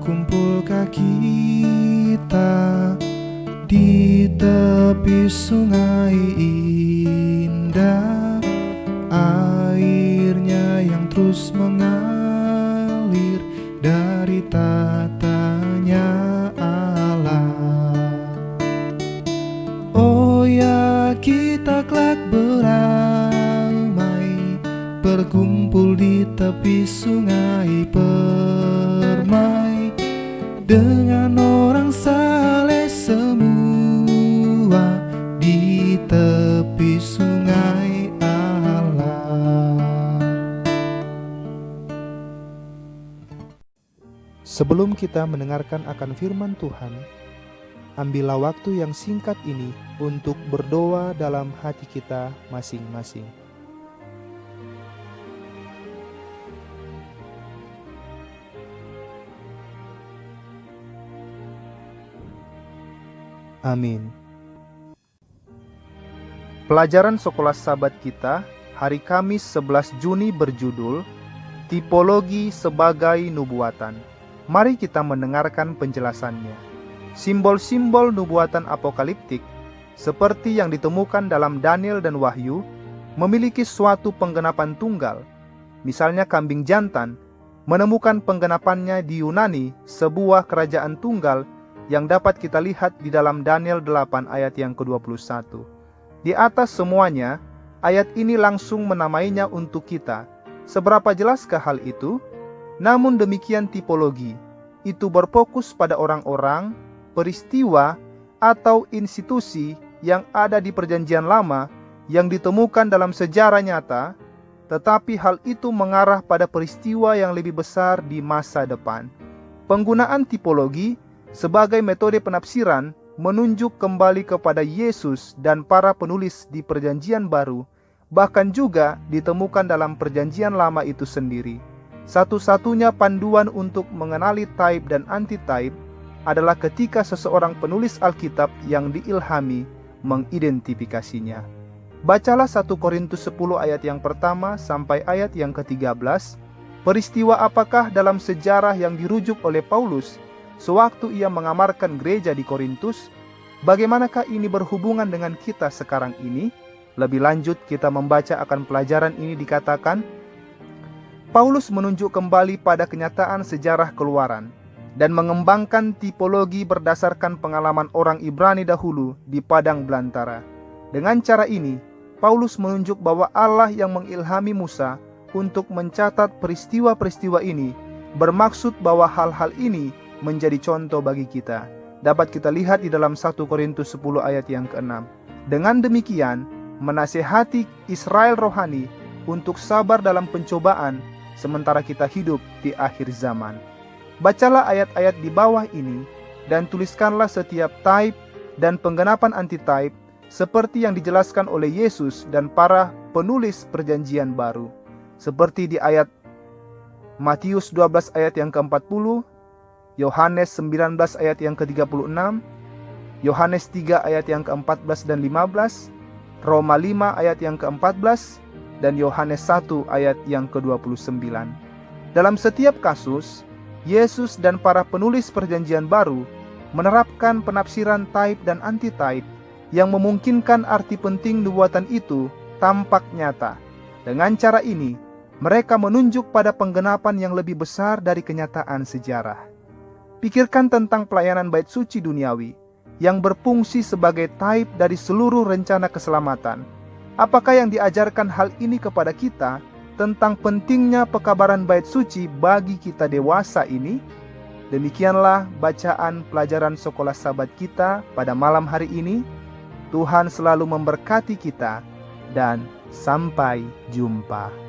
Berkumpulkah kita di tepi sungai indah, airnya yang terus mengalir dari tatanya Allah. Oh ya, kita kelak beramai, berkumpul di tepi sungai permai, dengan orang saleh semua di tepi sungai Allah. Sebelum kita mendengarkan akan firman Tuhan, ambillah waktu yang singkat ini untuk berdoa dalam hati kita masing-masing. Amin. Pelajaran sekolah sahabat kita hari Kamis 11 Juni berjudul Tipologi sebagai Nubuatan. Mari kita mendengarkan penjelasannya. Simbol-simbol nubuatan apokaliptik seperti yang ditemukan dalam Daniel dan Wahyu memiliki suatu penggenapan tunggal. Misalnya kambing jantan menemukan penggenapannya di Yunani, sebuah kerajaan tunggal yang dapat kita lihat di dalam Daniel 8 ayat yang ke-21. Di atas semuanya, ayat ini langsung menamainya untuk kita. Seberapa jelaskah hal itu? Namun demikian tipologi, itu berfokus pada orang-orang, peristiwa, atau institusi yang ada di perjanjian lama yang ditemukan dalam sejarah nyata, tetapi hal itu mengarah pada peristiwa yang lebih besar di masa depan. Penggunaan tipologi sebagai metode penafsiran menunjuk kembali kepada Yesus dan para penulis di Perjanjian Baru, bahkan juga ditemukan dalam Perjanjian Lama itu sendiri. Satu-satunya panduan untuk mengenali type dan anti-type adalah ketika seseorang penulis Alkitab yang diilhami mengidentifikasinya. Bacalah 1 Korintus 10 ayat yang pertama sampai ayat yang ke-13. Peristiwa apakah dalam sejarah yang dirujuk oleh Paulus sewaktu ia mengamarkan gereja di Korintus? Bagaimanakah ini berhubungan dengan kita sekarang ini? Lebih lanjut kita membaca akan pelajaran ini dikatakan, Paulus menunjuk kembali pada kenyataan sejarah Keluaran dan mengembangkan tipologi berdasarkan pengalaman orang Ibrani dahulu di padang belantara. Dengan cara ini, Paulus menunjuk bahwa Allah yang mengilhami Musa untuk mencatat peristiwa-peristiwa ini bermaksud bahwa hal-hal ini menjadi contoh bagi kita. Dapat kita lihat di dalam 1 Korintus 10 ayat yang ke-6. Dengan demikian, menasehati Israel rohani untuk sabar dalam pencobaan sementara kita hidup di akhir zaman. Bacalah ayat-ayat di bawah ini dan tuliskanlah setiap type dan penggenapan anti-type seperti yang dijelaskan oleh Yesus dan para penulis Perjanjian Baru. Seperti di ayat Matius 12 ayat yang ke-40, Yohanes 19 ayat yang ke-36, Yohanes 3 ayat yang ke-14 dan 15, Roma 5 ayat yang ke-14, dan Yohanes 1 ayat yang ke-29. Dalam setiap kasus, Yesus dan para penulis Perjanjian Baru menerapkan penafsiran type dan anti-type yang memungkinkan arti penting nubuatan itu tampak nyata. Dengan cara ini, mereka menunjuk pada penggenapan yang lebih besar dari kenyataan sejarah. Pikirkan tentang pelayanan bait suci duniawi yang berfungsi sebagai type dari seluruh rencana keselamatan. Apakah yang diajarkan hal ini kepada kita tentang pentingnya pekabaran bait suci bagi kita dewasa ini? Demikianlah bacaan pelajaran sekolah sahabat kita pada malam hari ini. Tuhan selalu memberkati kita dan sampai jumpa.